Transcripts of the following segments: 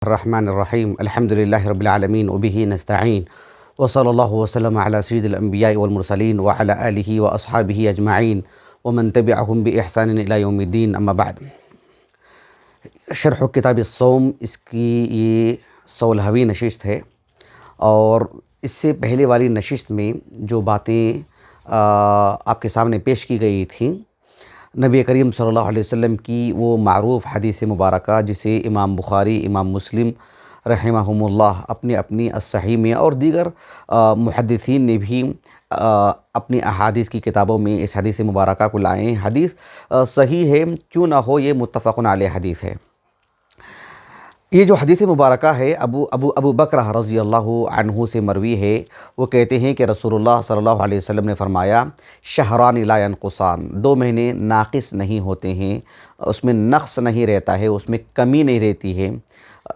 الرحمن الرحیم الحمد للہ رب العالمین وبہ نستعین وصلی اللہ وسلم علی سید الانبیاء والمرسلین وعلی آلہ واصحابہ اجمعین ومن تبعہم بإحسان الی یوم الدین اما بعد۔ شرح کتاب الصوم اس کی یہ 16ویں نشست ہے، اور اس سے پہلے والی نشست میں جو باتیں آپ کے سامنے پیش کی گئی تھیں، نبی کریم صلی اللہ علیہ وسلم کی وہ معروف حدیث مبارکہ جسے امام بخاری، امام مسلم رحمہم اللہ اپنی الصحیح میں اور دیگر محدثین نے بھی اپنی احادیث کی کتابوں میں اس حدیث مبارکہ کو لائے ہیں۔ حدیث صحیح ہے، کیوں نہ ہو، یہ متفق علیہ حدیث ہے۔ یہ جو حدیث مبارکہ ہے ابو بکرہ رضی اللہ عنہ سے مروی ہے۔ وہ کہتے ہیں کہ رسول اللہ صلی اللہ علیہ وسلم نے فرمایا، شہران لا ینقصان، 2 مہینے ناقص نہیں ہوتے ہیں، اس میں نقص نہیں رہتا ہے، اس میں کمی نہیں رہتی ہے۔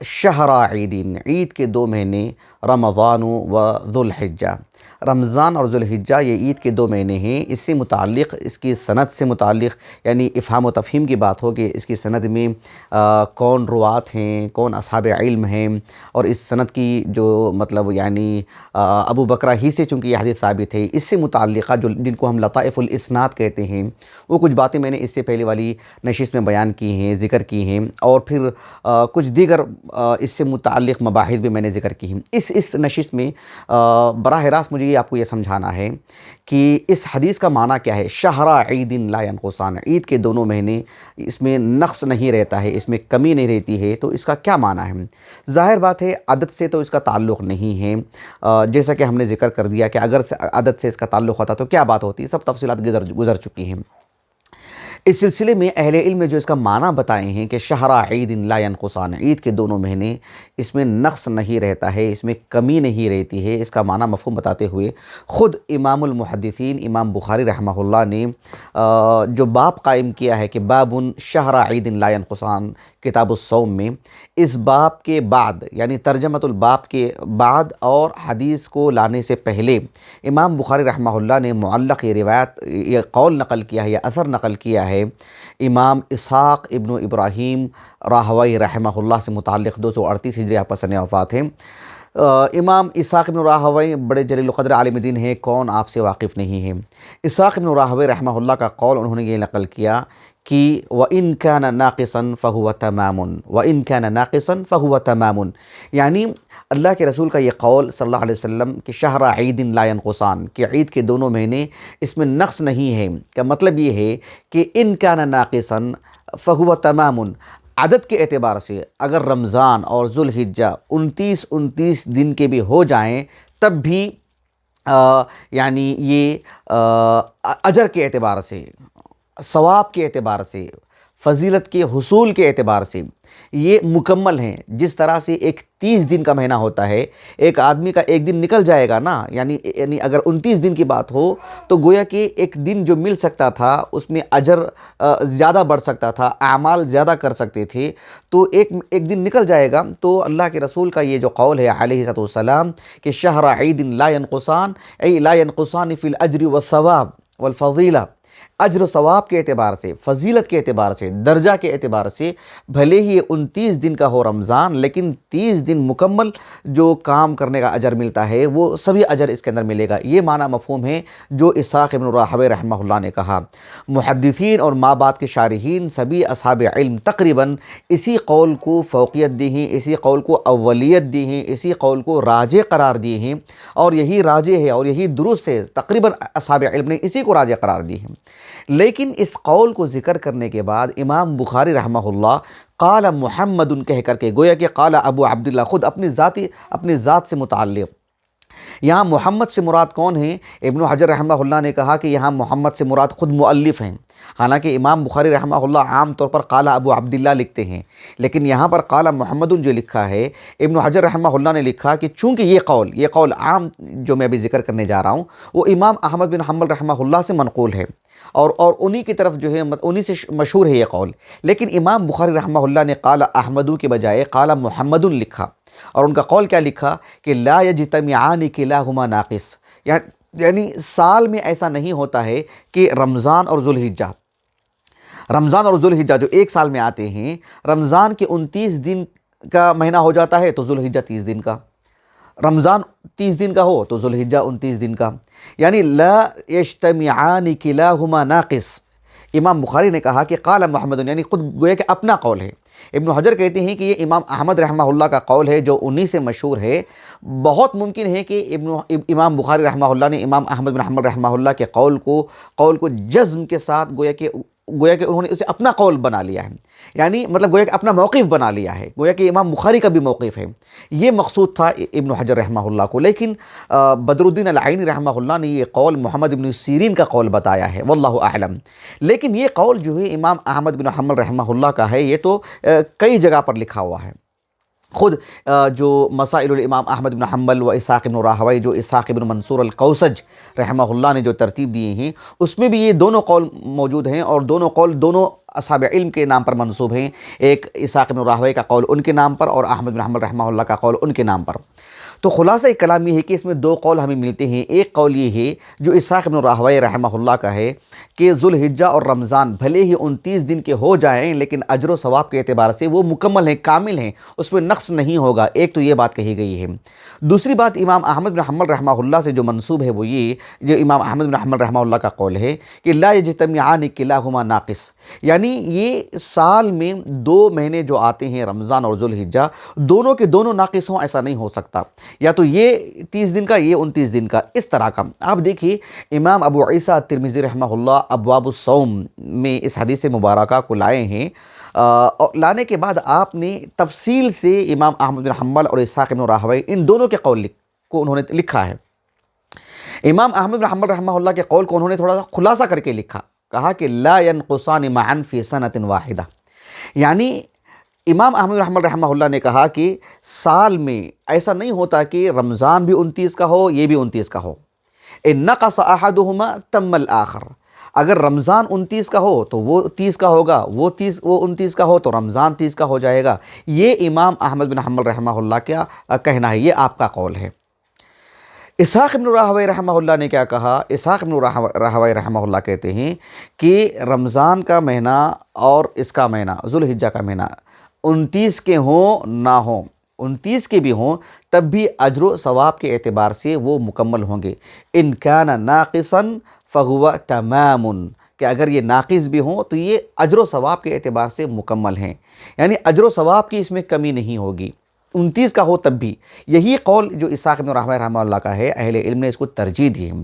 شہر عیدین، عید کے 2 مہینے، رمضان و ذوالحجہ، رمضان اور ذوالحجہ یہ عید کے 2 مہینے ہیں۔ اس سے متعلق، اس کی سند سے متعلق یعنی افہام و تفہیم کی بات ہو کہ اس کی سند میں کون روات ہیں، کون اصحاب علم ہیں، اور اس سند کی جو مطلب یعنی ابو بکرہ ہی سے چونکہ یہ حدیث ثابت ہے، اس سے متعلقہ جن کو ہم لطائف الاسناد کہتے ہیں، وہ کچھ باتیں میں نے اس سے پہلے والی نشست میں بیان کی ہیں، ذکر کی ہیں، اور پھر کچھ دیگر اس سے متعلق مباحث بھی میں نے ذکر کی ہیں۔ اس نشست میں براہ راست مجھے آپ کو یہ سمجھانا ہے کہ اس حدیث کا معنی کیا ہے۔ شہر عید لا ینقصان، عید کے دونوں مہینے، اس میں نقص نہیں رہتا ہے، اس میں کمی نہیں رہتی ہے، تو اس کا کیا معنی ہے؟ ظاہر بات ہے عدد سے تو اس کا تعلق نہیں ہے، جیسا کہ ہم نے ذکر کر دیا کہ اگر عدد سے اس کا تعلق ہوتا تو کیا بات ہوتی، سب تفصیلات گزر چکی ہیں۔ اس سلسلے میں اہل علم نے جو اس کا معنی بتائے ہیں کہ شہر عید لا ینقصان، عید کے دونوں مہینے، اس میں نقص نہیں رہتا ہے، اس میں کمی نہیں رہتی ہے، اس کا معنی مفہوم بتاتے ہوئے خود امام المحدثین امام بخاری رحمہ اللہ نے جو باب قائم کیا ہے کہ باب شہر عید لا ینقصان کتاب الصوم میں، اس باب کے بعد یعنی ترجمۃ الباب کے بعد اور حدیث کو لانے سے پہلے امام بخاری رحمہ اللہ نے معلق یہ روایت، یہ قول نقل کیا ہے، یہ اثر نقل کیا ہے امام اسحاق ابن ابراہیم راہوی رحمہ اللہ سے متعلق 238 ہجری آپ سنِ وفات ہیں۔ امام اسحاق ابن راہوی بڑے جلیل القدر عالم دین ہیں، کون آپ سے واقف نہیں ہے۔ اسحاق ابن راہوی رحمہ اللہ کا قول انہوں نے یہ نقل کیا کہ وَإِن كَانَ نَاقِصًا فَهُوَ تَمَامٌ وَإِن كَانَ نَاقِصًا فَهُوَ تَمَامٌ، یعنی اللہ کے رسول کا یہ قول صلی اللہ علیہ وسلم کہ شہر عید لا ینقصان، کہ عید کے دونوں مہینے اس میں نقص نہیں ہے، کا مطلب یہ ہے کہ ان كَانَ نَاقِصًا فَهُوَ تَمَامٌ، عدد کے اعتبار سے اگر رمضان اور ذوالحجہ 29 دن کے بھی ہو جائیں تب بھی یعنی یہ اجر کے اعتبار سے، ثواب کے اعتبار سے، فضیلت کے حصول کے اعتبار سے یہ مکمل ہیں۔ جس طرح سے ایک 30 دن کا مہینہ ہوتا ہے، ایک آدمی کا ایک دن نکل جائے گا نا، یعنی اگر 29 دن کی بات ہو تو گویا کہ ایک دن جو مل سکتا تھا اس میں اجر زیادہ بڑھ سکتا تھا، اعمال زیادہ کر سکتے تھے، تو ایک دن نکل جائے گا۔ تو اللہ کے رسول کا یہ جو قول ہے علیہ السلام کہ شہر عید لا ینقصان، ای لا ینقصان فی الاجر والثواب والفضیلہ، اجر و ثواب کے اعتبار سے، فضیلت کے اعتبار سے، درجہ کے اعتبار سے، بھلے ہی 29 دن کا ہو رمضان لیکن 30 دن مکمل جو کام کرنے کا اجر ملتا ہے وہ سبھی اجر اس کے اندر ملے گا۔ یہ معنی مفہوم ہے جو اسحاق ابن راہوی رحمہ اللہ نے کہا۔ محدثین اور ما بعد کے شارحین سبھی اصحاب علم تقریباً اسی قول کو فوقیت دی ہیں، اسی قول کو اولیت دی ہیں، اسی قول کو راجح قرار دی ہیں، اور یہی راجح ہے اور یہی درست ہے، تقریباً اصحاب علم نے اسی کو راجح قرار دی ہے۔ لیکن اس قول کو ذکر کرنے کے بعد امام بخاری رحمہ اللہ قال محمد کہہ کر کے، گویا کہ قال ابو عبداللہ، خود اپنی ذات سے متعلق، یہاں محمد سے مراد کون ہیں؟ ابن حجر رحمہ اللہ نے کہا کہ یہاں محمد سے مراد خود مؤلف ہیں، حالانکہ امام بخاری رحمہ اللہ عام طور پر قال ابو عبداللہ لکھتے ہیں، لیکن یہاں پر قال محمد جو لکھا ہے، ابن حجر رحمہ اللہ نے لکھا کہ چونکہ یہ قول عام جو میں ابھی ذکر کرنے جا رہا ہوں وہ امام احمد بن حنبل رحمہ اللہ سے منقول ہے، اور انہی کی طرف جو ہے انہی سے مشہور ہے یہ قول، لیکن امام بخاری رحمہ اللہ نے قال احمدو کے بجائے قال محمد لکھا، اور ان کا قول کیا لکھا کہ لا یجتمعان کلاہما ناقص، یعنی سال میں ایسا نہیں ہوتا ہے کہ رمضان اور ذوالحجہ جو ایک سال میں آتے ہیں، رمضان کے 29 دن کا مہینہ ہو جاتا ہے تو ذوالحجہ 30 دن کا، رمضان 30 دن کا ہو تو ذوالحجہ 29 دن کا، یعنی لا یجتمعان کلاہما ناقص۔ امام بخاری نے کہا کہ قال محمد، یعنی خود گویا کہ اپنا قول ہے۔ ابن حجر کہتے ہیں کہ یہ امام احمد رحمہ اللہ کا قول ہے جو انہی سے مشہور ہے۔ بہت ممکن ہے کہ امام بخاری رحمہ اللہ نے امام احمد بن حنبل رحمہ اللہ کے قول کو جزم کے ساتھ گویا کہ انہوں نے اسے اپنا قول بنا لیا ہے، یعنی مطلب گویا کہ اپنا موقف بنا لیا ہے، گویا کہ امام بخاری کا بھی موقف ہے۔ یہ مقصود تھا ابن حجر رحمہ اللہ کو، لیکن بدر الدین العینی رحمہ اللہ نے یہ قول محمد بن سیرین کا قول بتایا ہے، واللہ اعلم۔ لیکن یہ قول جو ہے امام احمد بن حنبل رحمہ اللہ کا ہے، یہ تو کئی جگہ پر لکھا ہوا ہے۔ خود جو مسائل الامام احمد بن حنبل و اسحاق بن راہوی، جو اسحاق بن منصور القوسج رحمہ اللہ نے جو ترتیب دیے ہیں، اس میں بھی یہ دونوں قول موجود ہیں، اور دونوں قول دونوں اصحاب علم کے نام پر منسوب ہیں۔ ایک اسحاق بن راہوی کا قول ان کے نام پر، اور احمد بن حنبل رحمہ اللہ کا قول ان کے نام پر۔ تو خلاصہ کلام یہ ہے کہ اس میں دو قول ہمیں ملتے ہیں۔ ایک قول یہ ہے جو اسحاق بن راہوی رحمہ اللہ کا ہے کہ ذوالحجہ اور رمضان بھلے ہی 29 دن کے ہو جائیں، لیکن اجر و ثواب کے اعتبار سے وہ مکمل ہیں، کامل ہیں، اس میں نقص نہیں ہوگا۔ ایک تو یہ بات کہی گئی ہے۔ دوسری بات امام احمد بن حنبل رحمہ اللہ سے جو منسوب ہے وہ یہ، جو امام احمد بن حنبل رحمہ اللہ کا قول ہے کہ لا یجتمعان کلاہما ناقص، یعنی یہ سال میں 2 مہینے جو آتے ہیں رمضان اور ذوالحجہ، دونوں کے دونوں ناقص ہوں، ایسا نہیں ہو سکتا، یا تو یہ 30 دن کا، یہ 29 دن کا، اس طرح کا۔ آپ دیکھیے امام ابو عیسیٰ ترمذی رحمہ اللہ ابواب الصوم میں اس حدیث مبارکہ کو لائے ہیں، اور لانے کے بعد آپ نے تفصیل سے امام احمد بن حنبل اور اسحاق بن راہوی ان دونوں کے قول کو انہوں نے لکھا ہے۔ امام احمد بن حنبل رحمہ اللہ کے قول کو انہوں نے تھوڑا سا خلاصہ کر کے لکھا، کہا کہ لا ينقصان معا فی سنۃ واحدہ، یعنی امام احمد بن حنبل رحمہ اللہ نے کہا کہ سال میں ایسا نہیں ہوتا کہ رمضان بھی 29 کا ہو، یہ بھی 29 کا ہو۔ ان نقص احدہما تم الآخر، اگر رمضان 29 کا ہو تو وہ 30 کا ہوگا، وہ 29 کا ہو تو رمضان 30 کا ہو جائے گا۔ یہ امام احمد بن حنبل رحمہ اللہ کا کہنا ہے، یہ آپ کا قول ہے۔ اسحاق بن راہوی رحمہ اللہ نے کیا کہا؟ اسحاق بن راہوی رحمہ اللہ کہتے ہیں کہ رمضان کا مہینہ اور اس کا مہینہ ذوالحجہ کا مہینہ 29 کے ہوں نہ ہوں، 29 کے بھی ہوں تب بھی اجر و ثواب کے اعتبار سے وہ مکمل ہوں گے۔ ان کان ناقصا فہو تمام، کہ اگر یہ ناقص بھی ہوں تو یہ اجر و ثواب کے اعتبار سے مکمل ہیں، یعنی اجر و ثواب کی اس میں کمی نہیں ہوگی، 29 کا ہو تب بھی۔ یہی قول جو اسحاق بن راہوی رحمہ اللہ کا ہے، اہل علم نے اس کو ترجیح دی ہے۔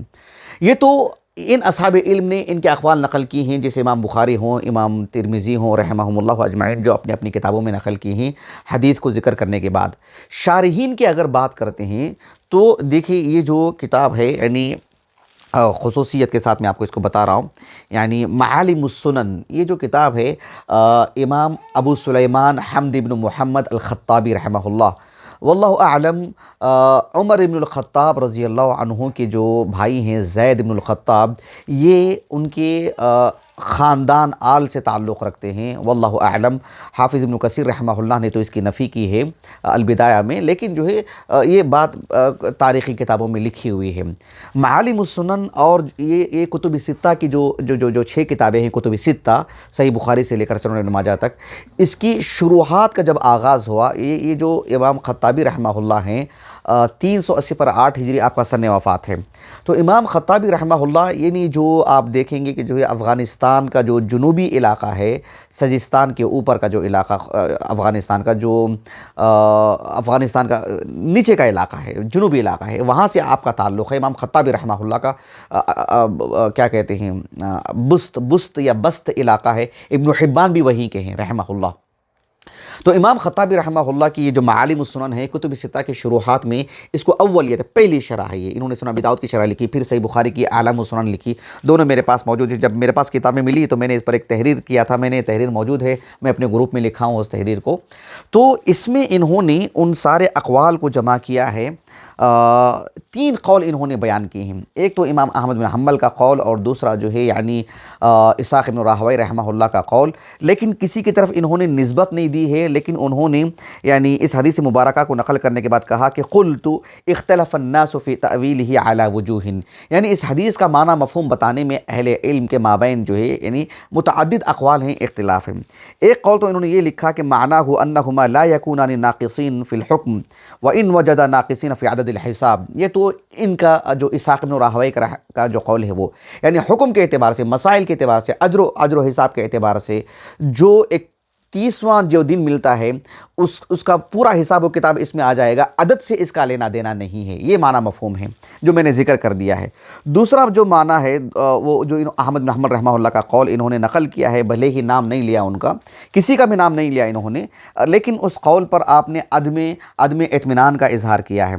یہ تو ان اصحاب علم نے ان کے اقوال نقل کی ہیں، جیسے امام بخاری ہوں، امام ترمذی ہوں رحمہم اللہ اجمعین، جو اپنی اپنی کتابوں میں نقل کی ہیں حدیث کو ذکر کرنے کے بعد۔ شارحین کی اگر بات کرتے ہیں تو دیکھیے یہ جو کتاب ہے، یعنی خصوصیت کے ساتھ میں آپ کو اس کو بتا رہا ہوں، یعنی معالم السنن، یہ جو کتاب ہے امام ابو سلیمان حمد بن محمد الخطابی رحمہ اللہ، واللہ اعلم، عمر بن الخطاب رضی اللہ عنہ کے جو بھائی ہیں زید بن الخطاب، یہ ان کے خاندان آل سے تعلق رکھتے ہیں، واللہ اعلم۔ حافظ ابن کثیر رحمہ اللہ نے تو اس کی نفی کی ہے البدایہ میں، لیکن جو ہے یہ بات تاریخی کتابوں میں لکھی ہوئی ہے۔ معالم السنن اور یہ کتب ستہ کی جو 6 کتابیں ہیں، کتب ستہ صحیح بخاری سے لے کر سنن ابن ماجہ تک، اس کی شروحات کا جب آغاز ہوا، یہ جو امام خطابی رحمہ اللہ ہیں 380 پر 8 ہجری آپ کا سن وفات ہے۔ تو امام خطابی رحمہ اللہ، یعنی جو آپ دیکھیں گے کہ جو ہے افغانستان کا جو جنوبی علاقہ ہے، سجستان کے اوپر کا جو علاقہ افغانستان کا نیچے کا علاقہ ہے، جنوبی علاقہ ہے، وہاں سے آپ کا تعلق ہے۔ امام خطابی رحمہ اللہ کا کیا کہتے ہیں، بست یا بست علاقہ ہے، ابن حبان بھی وہیں کے ہیں رحمہ اللہ۔ تو امام خطابی رحمہ اللہ کی یہ جو معالم السنن ہے، کتب ستہ کے شروحات میں اس کو اولیت پہلی شرح ہے، یہ انہوں نے سنن ابی داؤد کی شرح لکھی، پھر صحیح بخاری کی اعلام السنن لکھی، دونوں میرے پاس موجود ہے۔ جب میرے پاس کتابیں ملی تو میں نے اس پر ایک تحریر کیا تھا، میں نے تحریر موجود ہے، میں اپنے گروپ میں لکھا ہوں اس تحریر کو۔ تو اس میں انہوں نے ان سارے اقوال کو جمع کیا ہے تین قول انہوں نے بیان کیے ہیں. ایک تو امام احمد بن حنبل کا قول اور دوسرا جو ہے یعنی اسحاق بن راہویہ رحمہ اللہ کا قول. لیکن کسی کی طرف انہوں نے نسبت نہیں دی ہے، لیکن انہوں نے یعنی اس حدیث مبارکہ کو نقل کرنے کے بعد کہا کہ قلت اختلف الناس فی تأویلہ علی وجوہ، یعنی اس حدیث کا معنی مفہوم بتانے میں اہل علم کے مابین جو ہے یعنی متعدد اقوال ہیں، اختلاف ہیں. ایک قول تو انہوں نے یہ لکھا کہ معناہ انہما لا یکونان ناقصین فی الحکم وان وجد ناقصین فی عدد الحساب. یہ تو ان کا جو اسحاق بن راہویہ کا جو قول ہے وہ یعنی حکم کے اعتبار سے، مسائل کے اعتبار سے، اجر و حساب کے اعتبار سے جو ایک 30واں جو دن ملتا ہے اس کا پورا حساب و کتاب اس میں آ جائے گا، عدد سے اس کا لینا دینا نہیں ہے. یہ معنی مفہوم ہے جو میں نے ذکر کر دیا ہے. دوسرا جو معنی ہے وہ جو احمد بن حنبل رحمہ اللہ کا قول انہوں نے نقل کیا ہے، بھلے ہی نام نہیں لیا ان کا، کسی کا بھی نام نہیں لیا انہوں نے، لیکن اس قول پر آپ نے عدم اطمینان کا اظہار کیا ہے.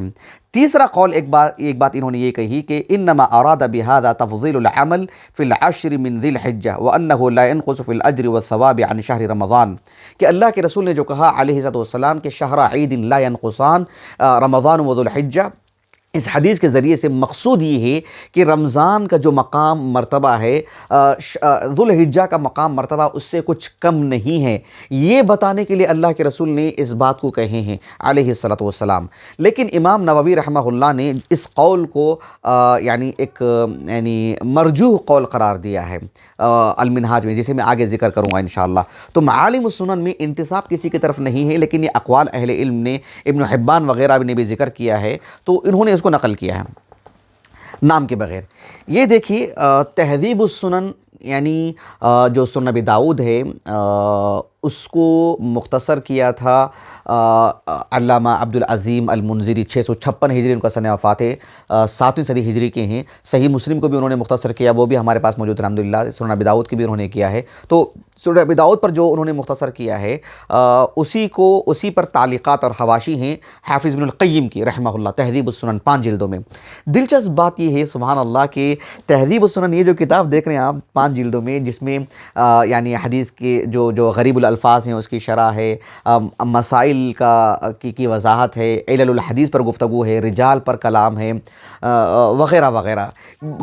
تیسرا قول ایک بات انہوں نے یہ کہی کہ انما اراد بهذا تفضيل العمل في العشر من ذي الحجہ وانه لا ينقص في الاجر والثواب عن شهر رمضان، کہ اللہ کے رسول نے جو کہا علیہ السلام کہ شہر عید لا ينقصان رمضان و ذو الحجہ، اس حدیث کے ذریعے سے مقصود یہ ہے کہ رمضان کا جو مقام مرتبہ ہے ذو الحجہ کا مقام مرتبہ اس سے کچھ کم نہیں ہے، یہ بتانے کے لیے اللہ کے رسول نے اس بات کو کہے ہیں علیہ السلام. لیکن امام نووی رحمہ اللہ نے اس قول کو یعنی ایک مرجوح قول قرار دیا ہے المنہاج میں، جسے میں آگے ذکر کروں گا انشاءاللہ. تو معالم السنن میں انتساب کسی کی طرف نہیں ہے، لیکن یہ اقوال اہل علم نے، ابن حبان وغیرہ نے بھی ذکر کیا ہے، تو انہوں نے اس کو نقل کیا ہے نام کے بغیر. یہ دیکھیے تہذیب السنن یعنی جو سنن ابی داؤد ہے اس کو مختصر کیا تھا علامہ عبدالعظیم المنذری، 656 ہجری ان کا سن وفات ہے، 7ویں صدی ہجری کے ہیں. صحیح مسلم کو بھی انہوں نے مختصر کیا، وہ بھی ہمارے پاس موجود ہے الحمدللہ. سنن ابی داؤد کی بھی انہوں نے کیا ہے. تو سنن ابی داؤد پر جو انہوں نے مختصر کیا ہے اسی پر تعلیقات اور حواشی ہیں حافظ ابن القیم کی رحمہ اللہ، تہذیب السنن 5 جلدوں میں. دلچسپ بات یہ ہے سبحان اللہ کہ تہذیب السنن یہ جو کتاب دیکھ رہے ہیں آپ 5 جلدوں میں، جس میں یعنی حدیث کے جو غریب الفاظ ہیں اس کی شرح ہے، مسائل کی وضاحت ہے، علل الحدیث پر گفتگو ہے، رجال پر کلام ہے وغیرہ وغیرہ،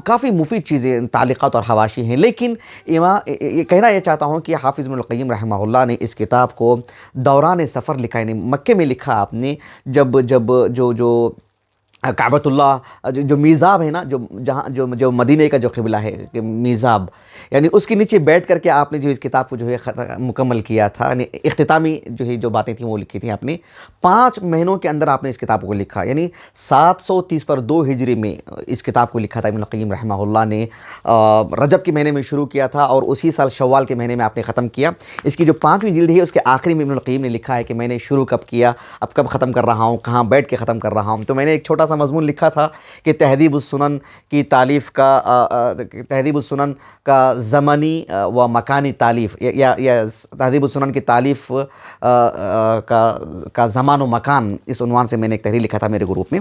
کافی مفید چیزیں تعلیقات اور حواشی ہیں. لیکن یہ کہنا یہ چاہتا ہوں کہ حافظ ابن القیم رحمہ اللہ نے اس کتاب کو دوران سفر لکھا، یعنی مکے میں لکھا آپ نے، جب جو کعبۃ اللہ جو میزاب ہے نا، جو مدینہ کا جو قبلہ ہے کہ میزاب، یعنی اس کے نیچے بیٹھ کر کے آپ نے جو اس کتاب کو جو ہے مکمل کیا تھا، یعنی اختتامی جو ہے جو باتیں تھیں وہ لکھی تھیں آپ نے. 5 مہینوں کے اندر آپ نے اس کتاب کو لکھا، یعنی 730 پر 2 ہجری میں اس کتاب کو لکھا تھا ابن القیم رحمہ اللہ نے. رجب کے مہینے میں شروع کیا تھا اور اسی سال شوال کے مہینے میں آپ نے ختم کیا. اس کی جو 5ویں جلد ہے اس کے آخری میں ابن القیم نے لکھا ہے کہ میں نے شروع کب کیا، اب کب ختم کر رہا ہوں، کہاں بیٹھ کے ختم کر رہا ہوں. تو میں نے ایک چھوٹا سا مضمون لکھا تھا کہ تہذیب السنن کی تالیف تہذیب السنن کا زمانی و مکانی تالیف، یا تہذیب السنن کی تالیف کا زمان و مکان، اس عنوان سے میں نے ایک تحریر لکھا تھا میرے گروپ میں.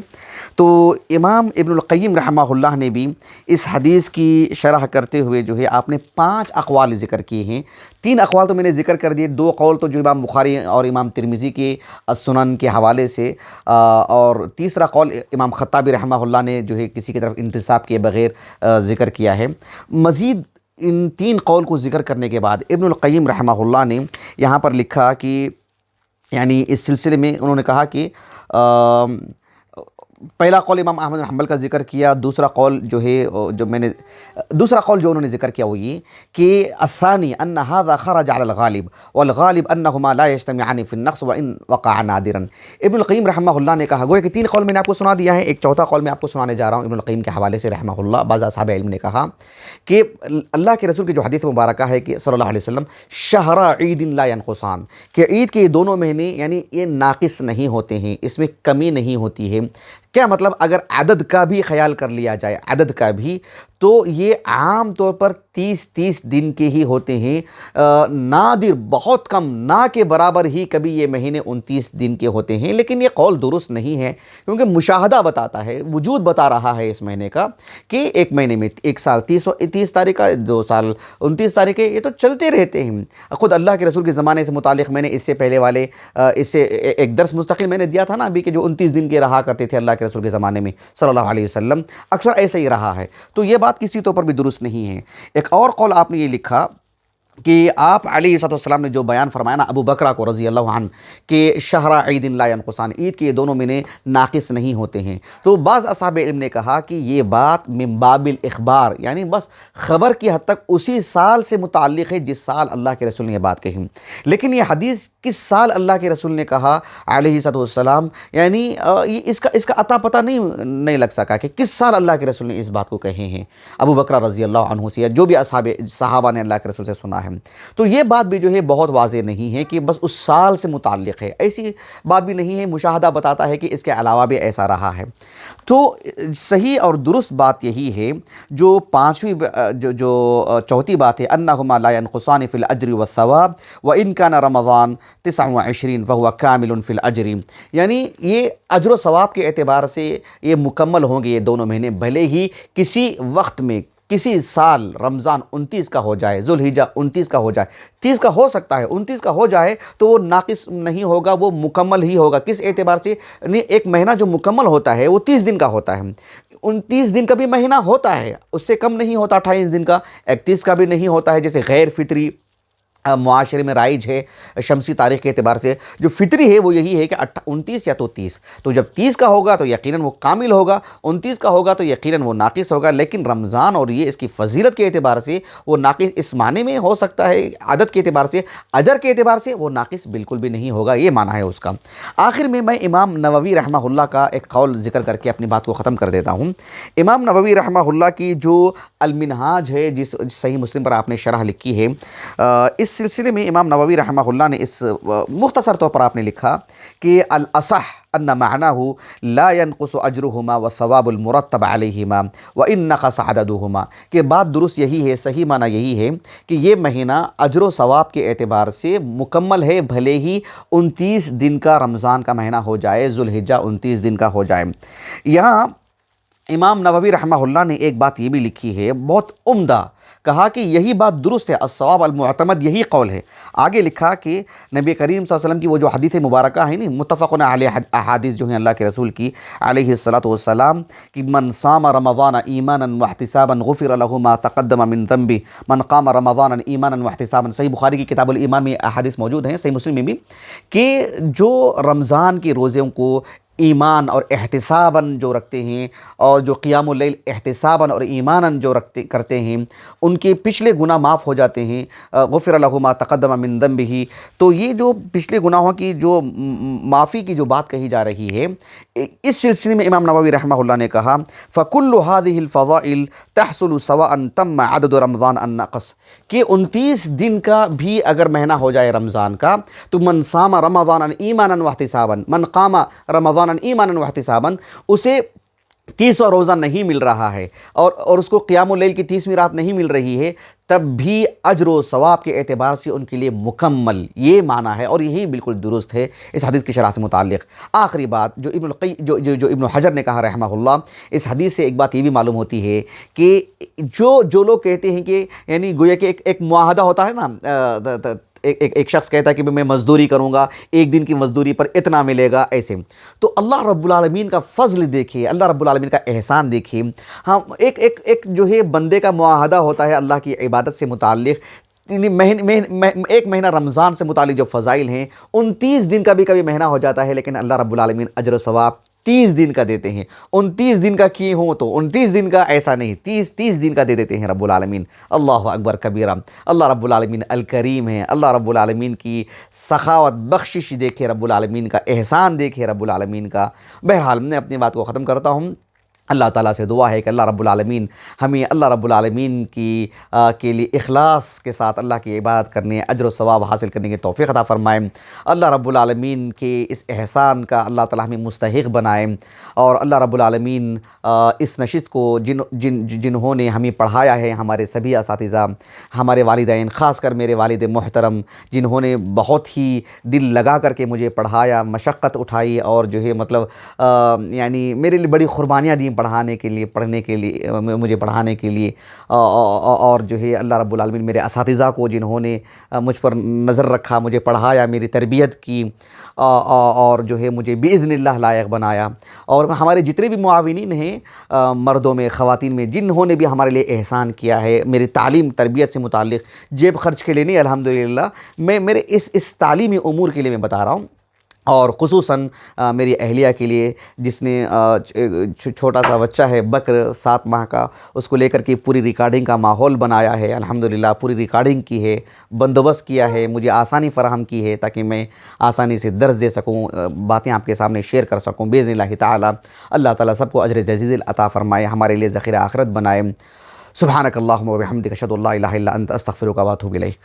تو امام ابن القیم رحمہ اللہ نے بھی اس حدیث کی شرح کرتے ہوئے جو ہے آپ نے 5 اقوال ذکر کیے ہیں. 3 اقوال تو میں نے ذکر کر دیے، 2 قول تو جو امام بخاری اور امام ترمذی کے السنن کے حوالے سے، اور تیسرا قول امام خطابی رحمہ اللہ نے جو ہے کسی کی طرف انتساب کیے بغیر ذکر کیا ہے. مزید ان 3 قول کو ذکر کرنے کے بعد ابن القیم رحمہ اللہ نے یہاں پر لکھا کہ یعنی اس سلسلے میں انہوں نے کہا کہ پہلا قول امام احمد بن حنبل کا ذکر کیا، دوسرا قول جو انہوں نے ذکر کیا وہ یہ کہ الثانی ان هذا خرج على الغالب والغالب انهما لا يجتمعان في النقص وان وقع نادرا. ابن القیم رحمہ اللہ نے کہا، گویا کہ 3 قول میں نے آپ کو سنا دیا ہے، ایک چوتھا قول میں آپ کو سنانے جا رہا ہوں ابن القیم کے حوالے سے رحمہ اللہ. بعض اصحاب علم نے کہا کہ اللہ کے رسول کی جو حدیث مبارکہ ہے کہ صلی اللہ علیہ وسلم شہر عید لا ينقصان، کہ عید کے یہ دونوں مہینے یعنی یہ ناقص نہیں ہوتے ہیں، اس میں کمی نہیں ہوتی ہے. کیا مطلب؟ اگر عدد کا بھی خیال کر لیا جائے، عدد کا بھی، تو یہ عام طور پر 30 دن کے ہی ہوتے ہیں، نادر بہت کم، نہ کے برابر ہی کبھی یہ مہینے 29 دن کے ہوتے ہیں. لیکن یہ قول درست نہیں ہے، کیونکہ مشاہدہ بتاتا ہے، وجود بتا رہا ہے اس مہینے کا کہ ایک مہینے میں ایک سال 30 تاریخ کا، 2 سال 29 تاریخ کے، یہ تو چلتے رہتے ہیں. خود اللہ کے رسول کے زمانے سے متعلق میں نے اس سے پہلے والے اس سے ایک درس مستقل میں نے دیا تھا نا ابھی، کہ جو 29 دن کے رہا کرتے تھے اللہ کے کے رسول کے زمانے میں صلی اللہ علیہ وسلم، اکثر ایسے ہی رہا ہے، تو یہ بات کسی طور پر بھی درست نہیں ہے۔ ایک اور قول آپ نے یہ لکھا کہ آپ علیہ الصلوۃ والسلام نے جو بیان فرمایا نا ابو بکرہ کو رضی اللہ عنہ کہ شہر عید لا ینقصان، عید کے یہ دونوں مہینے ناقص نہیں ہوتے ہیں، تو بعض اصحاب علم نے کہا کہ یہ بات من باب الاخبار، یعنی بس خبر کی حد تک اسی سال سے متعلق ہے جس سال اللہ کے رسول نے یہ بات کہی، لیکن یہ حدیث کس سال اللہ کے رسول نے کہا علیہ الصلوۃ والسلام، یعنی اس کا عطا پتہ نہیں لگ سکا کہ کس سال اللہ کے رسول نے اس بات کو کہے ہیں ابو بکرہ رضی اللہ عنہ سے، یا جو بھی صحابہ نے اللہ کے رسول سے سنا ہے۔ تو یہ بات بھی جو ہے بہت واضح نہیں ہے کہ بس اس سال سے متعلق ہے، ایسی بات بھی نہیں ہے، مشاہدہ بتاتا ہے کہ اس کے علاوہ بھی ایسا رہا ہے۔ تو صحیح اور درست بات یہی ہے، جو پانچویں جو چوتھی بات ہے، انہما لا ينقصان فی الاجر والثواب وان کان رمضان 29 فهو کامل فی الاجر، یعنی یہ اجر و ثواب کے اعتبار سے یہ مکمل ہوں گے یہ دونوں مہینے، بھلے ہی کسی وقت میں کسی سال رمضان 29 کا ہو جائے، ذوالحجہ 29 کا ہو جائے، 30 کا ہو سکتا ہے، 29 کا ہو جائے تو وہ ناقص نہیں ہوگا، وہ مکمل ہی ہوگا۔ کس اعتبار سے؟ ایک مہینہ جو مکمل ہوتا ہے وہ 30 دن کا ہوتا ہے، 29 دن کا بھی مہینہ ہوتا ہے، اس سے کم نہیں ہوتا، 28 دن کا، 31 کا بھی نہیں ہوتا ہے، جیسے غیر فطری معاشرے میں رائج ہے شمسی تاریخ کے اعتبار سے، جو فطری ہے وہ یہی ہے کہ 29 یا تو 30، تو جب 30 کا ہوگا تو یقیناً وہ کامل ہوگا، 29 کا ہوگا تو یقیناً وہ ناقص ہوگا، لیکن رمضان اور یہ اس کی فضیلت کے اعتبار سے وہ ناقص اس معنی میں ہو سکتا ہے، عدد کے اعتبار سے، اجر کے اعتبار سے وہ ناقص بالکل بھی نہیں ہوگا، یہ معنی ہے اس کا۔ آخر میں امام نووی رحمہ اللہ کا ایک قول ذکر کر کے اپنی بات کو ختم کر دیتا ہوں۔ امام نووی رحمہ اللہ کی جو المنہاج ہے، جس صحیح مسلم پر آپ نے شرح لکھی ہے، اس سلسلے میں امام نووی رحمہ اللہ نے اس مختصر طور پر آپ نے لکھا کہ الاصح ان معناه لا ينقص اجرهما والثواب المرتب عليهما وان نقص عددهما، کہ بات درست یہی ہے، صحیح معنی یہی ہے کہ یہ مہینہ اجر و ثواب کے اعتبار سے مکمل ہے، بھلے ہی 29 دن کا رمضان کا مہینہ ہو جائے، ذوالحجہ 29 دن کا ہو جائے۔ یہاں امام نووی رحمہ اللہ نے ایک بات یہ بھی لکھی ہے بہت عمدہ، کہا کہ یہی بات درست ہے، الصواب المعتمد یہی قول ہے۔ آگے لکھا کہ نبی کریم صلی اللہ علیہ وسلم کی وہ جو حدیث مبارکہ ہیں نہیں، متفقن علیہ احادیث جو ہیں اللہ کے رسول کی علیہ الصلاۃ والسلام، کہ من صام رمضان ایمانا واحتسابا غفر له ما تقدم من ذنبه من قام رمضان ایمانا واحتسابا، صحیح بخاری کی کتاب الایمان میں احادیث موجود ہیں، صحیح مسلم میں بھی، کہ جو رمضان کے روزوں کو ایمان اور احتساباً جو رکھتے ہیں، اور جو قیام اللیل احتساباً اور ایماناً جو کرتے ہیں، ان کے پچھلے گناہ معاف ہو جاتے ہیں، غفر لہ ما تقدم من ذنبہ۔ تو یہ جو پچھلے گناہوں کی جو معافی کی جو بات کہی جا رہی ہے، اس سلسلے میں امام نووی رحمہ اللہ نے کہا فَكُلُّ هَذِهِ الْفَضَائِلِ تَحْصُلُ سَوَاءً تَمَّ عَدَدُ رمضان النَّقْص، کہ 29 دن کا بھی اگر مہینہ ہو جائے رمضان کا، تو من صام رمضان ایمانا واحتسابا، من قام رمضان ایمانا واحتسابا، اسے 30واں روزہ نہیں مل رہا ہے، اور اس کو قیام اللیل کی 30ویں رات نہیں مل رہی ہے، تب بھی اجر و ثواب کے اعتبار سے ان کے لیے مکمل، یہ معنی ہے، اور یہی بالکل درست ہے اس حدیث کی شرح سے متعلق۔ آخری بات جو ابن حجر نے کہا رحمہ اللہ، اس حدیث سے ایک بات یہ بھی معلوم ہوتی ہے کہ جو لوگ کہتے ہیں کہ یعنی گویا کہ ایک معاہدہ ہوتا ہے نا، ایک شخص کہتا ہے کہ میں مزدوری کروں گا، ایک دن کی مزدوری پر اتنا ملے گا، ایسے، تو اللہ رب العالمین کا فضل دیکھیے، اللہ رب العالمین کا احسان دیکھیے۔ ہاں، ایک جو ہے بندے کا معاہدہ ہوتا ہے اللہ کی عبادت سے متعلق، ایک مہینہ رمضان سے متعلق جو فضائل ہیں، 29 دن کا بھی کبھی مہینہ ہو جاتا ہے، لیکن اللہ رب العالمین اجر و ثواب 30 دن کا دیتے ہیں۔ 29 دن کا کیے ہوں تو 29 دن کا، ایسا نہیں، 30 دن کا دے دیتے ہیں رب العالمین۔ اللہ اکبر کبیرہ، اللہ رب العالمین الکریم ہے، اللہ رب العالمین کی سخاوت بخشش دیکھے، رب العالمین کا احسان دیکھے، رب العالمین کا۔ بہرحال میں اپنی بات کو ختم کرتا ہوں۔ اللہ تعالیٰ سے دعا ہے کہ اللہ رب العالمین ہمیں اللہ رب العالمین کے لیے اخلاص کے ساتھ اللہ کی عبادت کرنے، اجر و ثواب حاصل کرنے کی توفیق عطا فرمائے۔ اللہ رب العالمین کے اس احسان کا اللہ تعالیٰ ہمیں مستحق بنائے، اور اللہ رب العالمین اس نشست کو جنہوں نے ہمیں پڑھایا ہے، ہمارے سبھی اساتذہ، ہمارے والدین، خاص کر میرے والد محترم جنہوں نے بہت ہی دل لگا کر کے مجھے پڑھایا، مشقت اٹھائی، اور جو ہے مطلب یعنی میرے لیے بڑی قربانیاں دیں پڑھانے کے لیے مجھے پڑھانے کے لیے، اور جو ہے اللہ رب العالمین میرے اساتذہ کو جنہوں نے مجھ پر نظر رکھا، مجھے پڑھایا، میری تربیت کی، اور جو ہے مجھے باذن اللہ لائق بنایا، اور ہمارے جتنے بھی معاونین ہیں مردوں میں خواتین میں جنہوں نے بھی ہمارے لیے احسان کیا ہے میری تعلیم تربیت سے متعلق، جیب خرچ کے لیے نہیں الحمدللہ، میں میرے اس تعلیمی امور کے لیے میں بتا رہا ہوں، اور خصوصاً میری اہلیہ کے لیے جس نے چھوٹا سا بچہ ہے بکر 7 ماہ کا، اس کو لے کر کے پوری ریکارڈنگ کا ماحول بنایا ہے الحمدللہ، پوری ریکارڈنگ کی ہے، بندوبست کیا ہے، مجھے آسانی فراہم کی ہے تاکہ میں آسانی سے درس دے سکوں، باتیں آپ کے سامنے شیئر کر سکوں باذن اللہ تعالی۔ اللہ تعالیٰ سب کو اجر جزیل عطا فرمائے، ہمارے لیے ذخیرہ آخرت بنائے۔ سبحانک اللہم و بحمدک اشہد ان لا الہ الا انت استغفرک و اتوب الیک۔